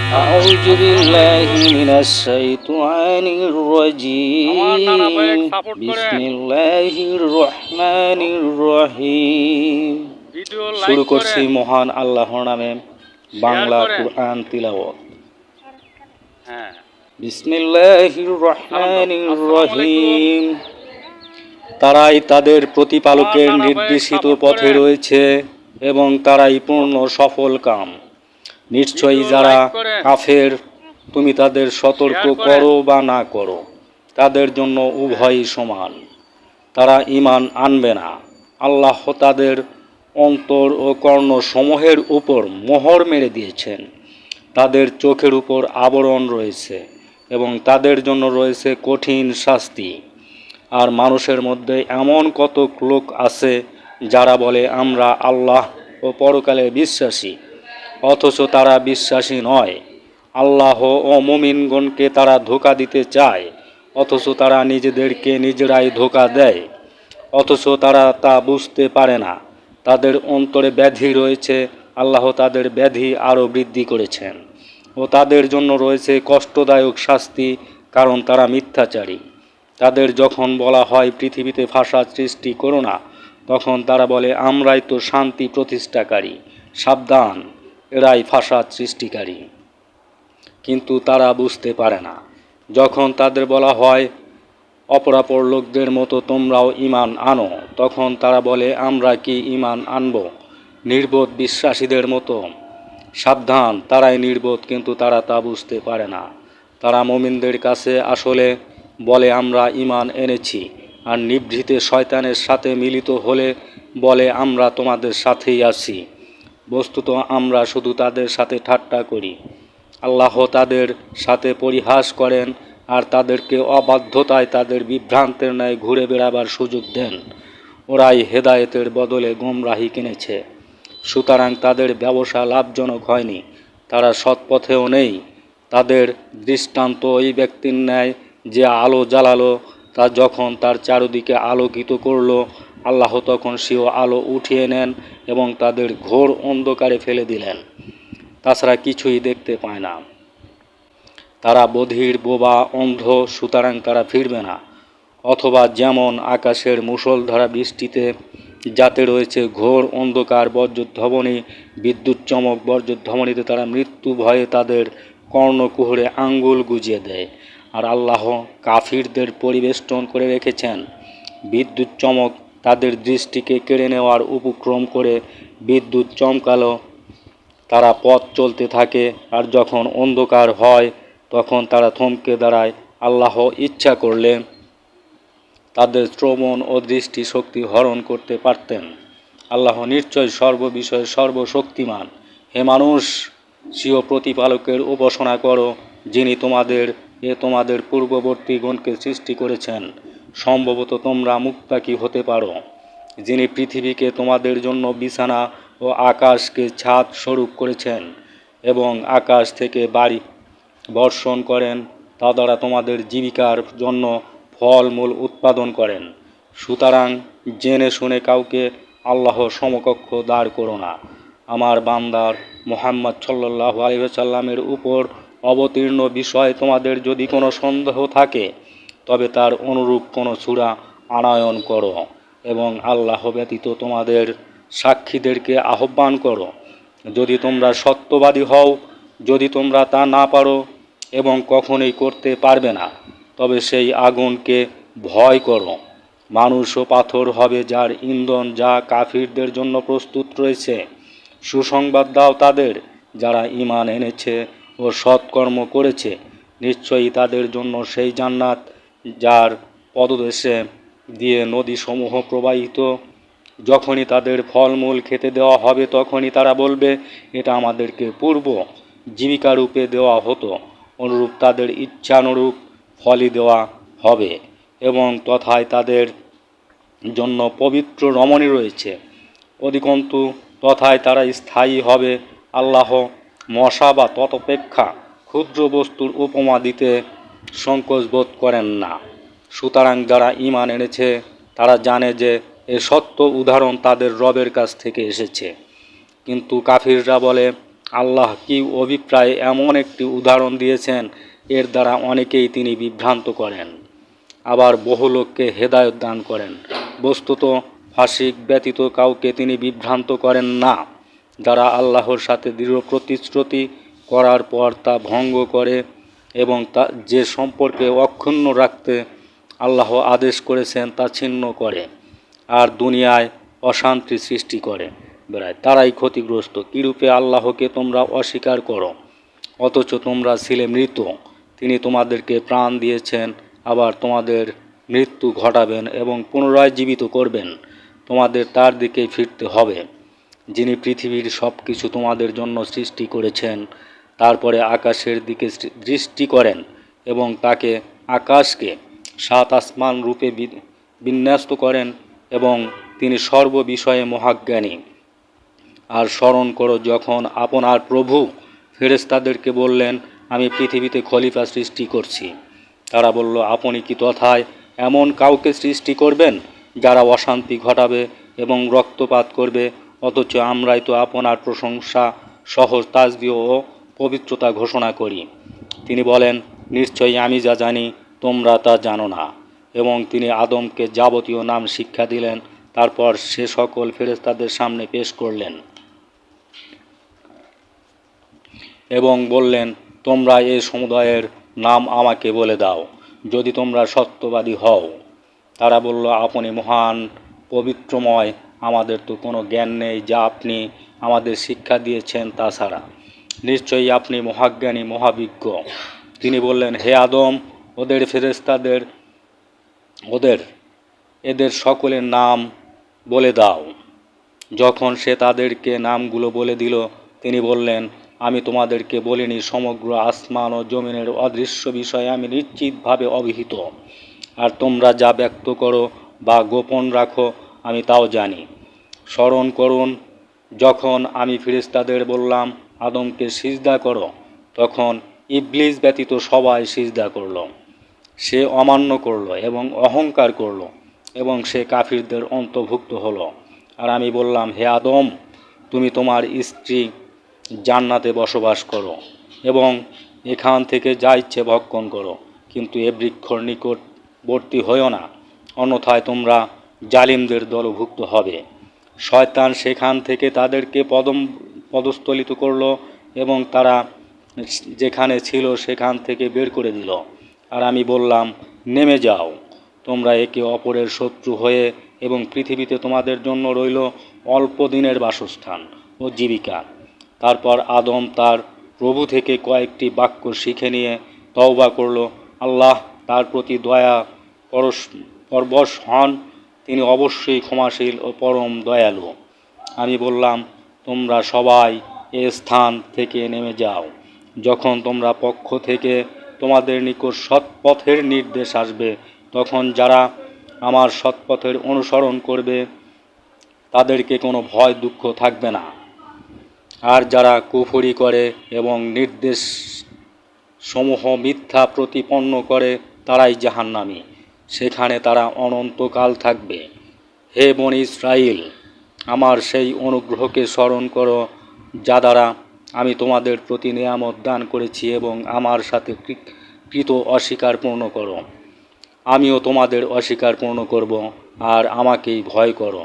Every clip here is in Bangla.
أعوذ بالله من الشيطان الرجيم بسم الله الرحمن الرحيم শুরু করছি মহান আল্লাহর নামে বাংলা কুরআন তিলাওয়াত। বিসমিল্লাহির রহমানির রহিম। তারাই তাদের প্রতিপালকের নির্দেশিত পথে রয়েছে এবং তারাই পূর্ণ সফল কাম। নিশ্চয়ই যারা কাফের, তুমি তাদের সতর্ক করো বা না করো, তাদের জন্য উভয়ই সমান। তারা ঈমান আনবে না। আল্লাহ তাদের অন্তর ও কর্ণ সমূহের উপর মোহর মেরে দিয়েছেন। তাদের চোখের উপর আবরণ রয়েছে এবং তাদের জন্য রয়েছে কঠিন শাস্তি। আর মানুষের মধ্যে এমন কতক লোক আছে যারা বলে আমরা আল্লাহ ও পরকালে বিশ্বাসী, অথচ তারা বিশ্বাসী নয়। আল্লাহ ও মুমিনগণকে তারা ধোঁকা দিতে চায়, অথচ তারা নিজেদেরকে নিজেরাই ধোঁকা দেয়, অথচ তারা তা বুঝতে পারে না। তাদের অন্তরে ব্যাধি রয়েছে, আল্লাহ তাদের ব্যাধি আরও বৃদ্ধি করেছেন, ও তাদের জন্য রয়েছে কষ্টদায়ক শাস্তি, কারণ তারা মিথ্যাচারী। তাদের যখন বলা হয় পৃথিবীতে ফাসাদ সৃষ্টি করো না, তখন তারা বলে আমরাই তো শান্তি প্রতিষ্ঠাকারী। সাবধান, এরাই ফাসাদ সৃষ্টিকারী। কিন্তু তারা বুঝতে পারে না। যখন তাদের বলা হয় অপরাপর লোকদের মতো তোমরাও ঈমান আনো, তখন তারা বলে আমরা কি ঈমান আনব নির্বোধ বিশ্বাসীদের মতো। সাবধান, তারাই নির্বোধ, কিন্তু তারা তা বুঝতে পারে না। তারা মুমিনদের কাছে আসলে বলে আমরা ঈমান এনেছি, আর নিভৃতে শয়তানের সাথে মিলিত হলে বলে আমরা তোমাদের সাথেই আছি। বস্তুত আমরা শুধু তাদের সাথে ঠাট্টা করি। আল্লাহ তাদের সাথে পরিহাস করেন আর তাদেরকে অবাধ্যতায় তাদের বিভ্রান্তের ন্যায় ঘুরে বেড়াবার সুযোগ দেন। ওরাই হেদায়েতের বদলে গোমরাহি কিনেছে, সুতরাং তাদের ব্যবসা লাভজনক হয়নি। তারা সৎপথেও নেই। তাদের দৃষ্টান্ত ওই ব্যক্তির ন্যায় যে আলো জ্বালালো, তা যখন তার চারদিকে আলোকিত করল, আল্লাহ তখন সেও আলো উঠিয়ে নেন এবং তাদের ঘোর অন্ধকারে ফেলে দিলেন। তাছাড়া কিছুই দেখতে পায় না। তারা বধির, বোবা, অন্ধ, সুতরাং তারা ফিরবে না। অথবা যেমন আকাশের মুষলধারা বৃষ্টিতে যাতে রয়েছে ঘোর অন্ধকার, বজ্রধ্বনি, বিদ্যুৎ চমক, বজ্রধ্বনিতে তারা মৃত্যু ভয়ে তাদের কর্ণকুহরে আঙ্গুল গুজিয়ে দেয়। আর আল্লাহ কাফিরদের পরিবেষ্টন করে রেখেছেন। বিদ্যুৎ চমক তাদের দৃষ্টিকে কেড়ে নেওয়ার উপক্রম করে বিদ্যুৎ চমকালো, তারা পথ চলতে থাকে, আর যখন অন্ধকার হয় তখন তারা থমকে দাঁড়ায়। আল্লাহ ইচ্ছা করলে তাদের শ্রবণ ও দৃষ্টি শক্তি হরণ করতে পারতেন। আল্লাহ নিশ্চয় সর্ববিষয়ে সর্বশক্তিমান। হে মানুষ, স্বীয় প্রতিপালকের উপাসনা করো, যিনি তোমাদের পূর্ববর্তীগণকে সৃষ্টি করেছেন। সম্ভবত তোমরা মুত্তাকি হতে পারো। যিনি পৃথিবীকে তোমাদের জন্য বিছানা ও আকাশকে ছাদ স্বরূপ করেছেন এবং আকাশ থেকে বাড়ি বর্ষণ করেন, তা দ্বারা তোমাদের জীবিকার জন্য ফলমূল উৎপাদন করেন। সুতরাং জেনে শুনে কাউকে আল্লাহ সমকক্ষ দাঁড় করো না। আমার বান্দার মুহাম্মদ সাল্লাল্লাহু আলাইহি ওয়াসাল্লামের উপর অবতীর্ণ বিষয়ে তোমাদের যদি কোনো সন্দেহ থাকে, তবে তার অনুরূপ কোনো সূরা আনয়ন করো এবং আল্লাহ ব্যতীত তোমাদের সাক্ষীদেরকে আহ্বান করো। যদি তোমরা সত্যবাদী হও, যদি তোমরা তা না পারো এবং কখনোই করতে পারবে না, তবে সেই আগুনকে ভয় করো। মানুষ ও পাথর হবে যার ইন্ধন, যা কাফিরদের জন্য প্রস্তুত রয়েছে। সুসংবাদ দাও তাদের যারা ঈমান এনেছে ও সৎকর্ম করেছে। নিশ্চয়ই তাদের জন্য সেই জান্নাত যার পদদেশে দিয়ে নদীসমূহ প্রবাহিত। যখনই তাদের ফলমূল খেতে দেওয়া হবে, তখনই তারা বলবে এটা আমাদেরকে পূর্ব জীবিকারূপে দেওয়া হতো। অনুরূপ তাদের ইচ্ছানুরূপ ফলই দেওয়া হবে এবং তথায় তাদের জন্য পবিত্র রমণী রয়েছে। অধিকন্তু তথায় তারা স্থায়ী হবে। আল্লাহ মশা বা ততপেক্ষা ক্ষুদ্র বস্তুর উপমা দিতে সংকোচ বোধ করেন না। সুতরাং যারা ঈমান এনেছে তারা জানে যে এ সত্য উদাহরণ তাদের রবের কাছ থেকে এসেছে। কিন্তু কাফিররা বলে আল্লাহ কি অভিপ্রায় এমন একটি উদাহরণ দিয়েছেন, এর দ্বারা অনেকেই তিনি বিভ্রান্ত করেন, আবার বহু লোককে হেদায়ত দান করেন। বস্তুত ফাসিক ব্যতীত কাউকে তিনি বিভ্রান্ত করেন না। যারা আল্লাহর সাথে দৃঢ় প্রতিশ্রুতি করার পর তা ভঙ্গ করে এবং তা যে সম্পর্কে অক্ষুণ্ণ রাখতে আল্লাহ আদেশ করেছেন তা ছিন্ন করে আর দুনিয়ায় অশান্তি সৃষ্টি করে বেড়ায়, তারাই ক্ষতিগ্রস্ত। কিরূপে আল্লাহকে তোমরা অস্বীকার করো, অথচ তোমরা ছিলে মৃত। তিনি তোমাদেরকে প্রাণ দিয়েছেন, আবার তোমাদের মৃত্যু ঘটাবেন এবং পুনরায় জীবিত করবেন। তোমাদের তার দিকেই ফিরতে হবে, যিনি পৃথিবীর সব কিছু তোমাদের জন্য সৃষ্টি করেছেন, তারপরে আকাশের দিকে দৃষ্টি করেন এবং তাকে আকাশকে 7 আসমান রূপে বিন্যস্ত করেন এবং তিনি সর্ববিষয়ে মহাজ্ঞানী। আর স্মরণ করো যখন আপনার প্রভু ফেরেশতাদেরকে বললেন, আমি পৃথিবীতে খলিফা সৃষ্টি করছি। তারা বলল, আপনি কি তথায় এমন কাউকে সৃষ্টি করবেন যারা অশান্তি ঘটাবে এবং রক্তপাত করবে? অথচ আমরাই তো আপনার প্রশংসা সহজ তাসবিহ ও পবিত্রতা ঘোষণা করি। তিনি বলেন, নিশ্চয়ই আমি যা জানি তোমরা তা জানো না। এবং তিনি আদমকে যাবতীয় নাম শিক্ষা দিলেন, তারপর সে সকল ফেরেশতাদের সামনে পেশ করলেন এবং বললেন, তোমরা এ সমুদায়ের নাম আমাকে বলে দাও, যদি তোমরা সত্যবাদী হও। তারা বলল, আপনি মহান, পবিত্রময়, আমাদের তো কোনো জ্ঞান নেই যা আপনি আমাদের শিক্ষা দিয়েছেন তা ছাড়া। নিশ্চয়ই আপনি মহাজ্ঞানী, মহাবিজ্ঞ। তিনি বললেন, হে আদম, ওদের ফেরেশতাদের এদের সকলের নাম বলে দাও। যখন সে তাদেরকে নামগুলো বলে দিল, তিনি বললেন, আমি তোমাদেরকে বলিনি সমগ্র আসমান ও জমিনের অদৃশ্য বিষয়ে আমি নিশ্চিতভাবে অবহিত, আর তোমরা যা ব্যক্ত করো বা গোপন রাখো আমি তাও জানি। স্মরণ করুন যখন আমি ফেরেশতাদের বললাম, আদমকে সিজদা করো, তখন ইবলিস ব্যতীত সবাই সিজদা করল। সে অমান্য করল এবং অহংকার করল এবং সে কাফিরদের অন্তর্ভুক্ত হলো। আর আমি বললাম, হে আদম, তুমি তোমার স্ত্রী জান্নাতে বসবাস করো এবং এখান থেকে যা ইচ্ছে ভক্ষণ করো, কিন্তু এ বৃক্ষর নিকটবর্তী হইও না, অন্যথায় তোমরা জালিমদের দলভুক্ত হবে। শয়তান সেখান থেকে তাদেরকে পদস্থলিত করল এবং তারা যেখানে ছিল সেখান থেকে বের করে দিল। আর আমি বললাম, নেমে যাও, তোমরা একে অপরের শত্রু হয়ে, এবং পৃথিবীতে তোমাদের জন্য রইল অল্প দিনের বাসস্থান ও জীবিকা। তারপর আদম তার প্রভু থেকে কয়েকটি বাক্য শিখে নিয়ে তওবা করল। আল্লাহ তার প্রতি দয়া পরবশ হন, তিনি অবশ্যই ক্ষমাশীল ও পরম দয়ালু। আমি বললাম, তোমরা সবাই এ স্থান থেকে নেমে যাও। যখন তোমরা পক্ষ থেকে তোমাদের নিকট সৎপথের নির্দেশ আসবে, তখন যারা আমার সৎপথের অনুসরণ করবে তাদেরকে কোনো ভয় দুঃখ থাকবে না। আর যারা কুফরি করে এবং নির্দেশ সমূহ মিথ্যা প্রতিপন্ন করে তারাই জাহান্নামী, সেখানে তারা অনন্তকাল থাকবে। হে বনী ইসরাইল, আমার সেই অনুগ্রহকে স্মরণ করো যা দ্বারা আমি তোমাদের প্রতি নিয়ামত দান করেছি এবং আমার সাথে কৃত অস্বীকার পূর্ণ করো। আমিও তোমাদের অস্বীকার পূর্ণ করব, আর আমাকেই ভয় করো।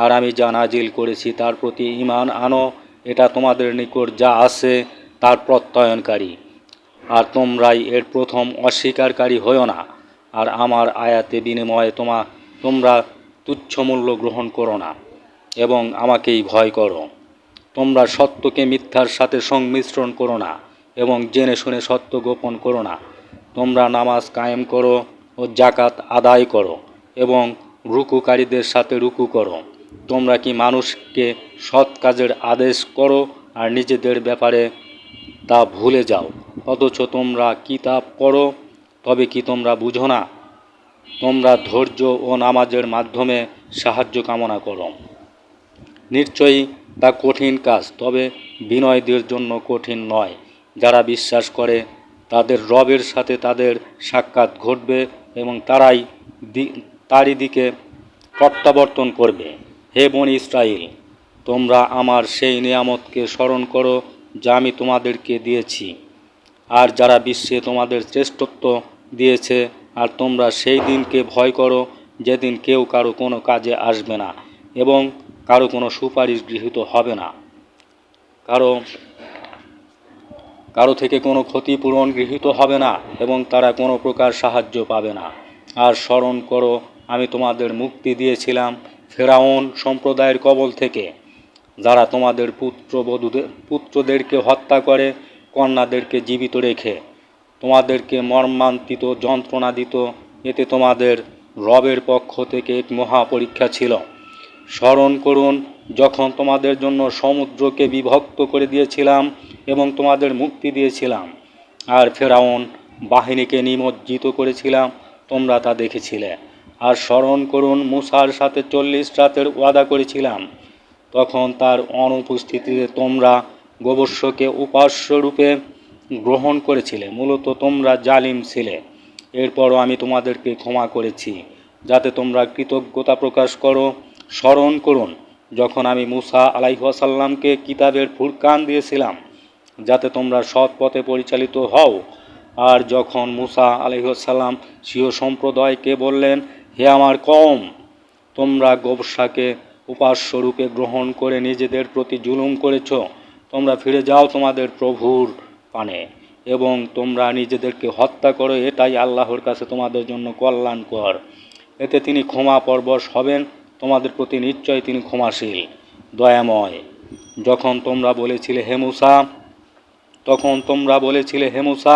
আর আমি যা নাজিল করেছি তার প্রতি ঈমান আনো, এটা তোমাদের নিকট যা আছে তার প্রত্যয়নকারী, আর তোমরাই এর প্রথম অস্বীকারী হইও না। আর আমার আয়াতে বিনিময়ে তোমরা তুচ্ছ মূল্য গ্রহণ করো না এবং আমাকেই ভয় করো। তোমরা সত্যকে মিথ্যার সাথে সংমিশ্রণ করো না এবং জেনে শুনে সত্য গোপন করো না। তোমরা নামাজ কায়েম করো ও জাকাত আদায় করো এবং রুকুকারীদের সাথে রুকু করো। তোমরা কি মানুষকে সৎ কাজের আদেশ করো আর নিজেদের ব্যাপারে তা ভুলে যাও? অথচ তোমরা কিতাব পড়ো, তবে কি তোমরা বুঝো না? তোমরা ধৈর্য ও নামাজের মাধ্যমে সাহায্য কামনা করো। নিশ্চয়ই তা কঠিন কাজ, তবে বিনয়ীদের জন্য কঠিন নয়। যারা বিশ্বাস করে তাদের রবের সাথে তাদের সাক্ষাৎ ঘটবে এবং তারই দিকে প্রত্যাবর্তন করবে। হে বনী ইসরাইল, তোমরা আমার সেই নিয়ামতকে স্মরণ করো যা আমি তোমাদেরকে দিয়েছি, আর যারা বিশ্বে তোমাদের শ্রেষ্ঠত্ব দিয়েছে, আর তোমরা সেই দিনকে ভয় করো যেদিন কেউ কারো কোনো কাজে আসবে না এবং কারো কোনো সুপারিশ গৃহীত হবে না, কারো থেকে কোনো ক্ষতিপূরণ গৃহীত হবে না এবং তারা কোনো প্রকার সাহায্য পাবে না। আর স্মরণ করো, আমি তোমাদের মুক্তি দিয়েছিলাম ফেরাউন সম্প্রদায়ের কবল থেকে, যারা তোমাদের পুত্রদেরকে হত্যা করে কন্যাদেরকে জীবিত রেখে তোমাদেরকে মর্মান্তিত যন্ত্রণা দিত। এতে তোমাদের রবের পক্ষ থেকে এক মহা পরীক্ষা ছিল। স্মরণ করুন যখন তোমাদের জন্য সমুদ্রকে বিভক্ত করে দিয়েছিলাম এবং তোমাদের মুক্তি দিয়েছিলাম, আর ফেরাউন বাহিনীকে নিমজ্জিত করেছিলাম, তোমরা তা দেখেছিলে। আর স্মরণ করুন মূসার সাথে 40 রাতের ওয়াদা করেছিলাম, তখন তার অনুপস্থিতিতে তোমরা গোবর্ষকে উপাস্য রূপে গ্রহণ করেছিলে। মূলত তোমরা জালিম ছিলে। এরপরও আমি তোমাদেরকে ক্ষমা করেছি যাতে তোমরা কৃতজ্ঞতা প্রকাশ করো। স্মরণ করুন যখন আমি মূসা আলাইহিসসালামকে কিতাবের ফুরকান দিয়েছিলাম যাতে তোমরা সৎ পথে পরিচালিত হও। আর যখন মূসা আলাইহিসসালাম স্বীয় সম্প্রদায়কে বললেন, হে আমার কওম, তোমরা গোবর্ষকে উপাস্যরূপে গ্রহণ করে নিজেদের প্রতি জুলুম করেছ, তোমরা ফিরে যাও তোমাদের প্রভুর পানে এবং তোমরা নিজেদেরকে হত্যা করো, এটাই আল্লাহর কাছে তোমাদের জন্য কল্যাণকর। এতে তিনি ক্ষমা পরবশ হবেন তোমাদের প্রতি, নিশ্চয় তিনি ক্ষমাশীল দয়াময়। যখন তোমরা বলেছিলে হে মূসা,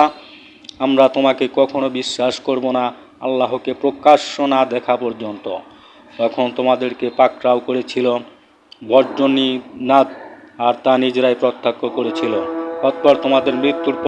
আমরা তোমাকে কখনো বিশ্বাস করব না আল্লাহকে প্রকাশ্য না দেখা পর্যন্ত, তখন তোমাদেরকে পাকড়াও করেছিল বজ্রনাদ, আর তা নিজেরাই প্রত্যক্ষ করেছিল। অতঃপর তোমাদের মৃত্যুর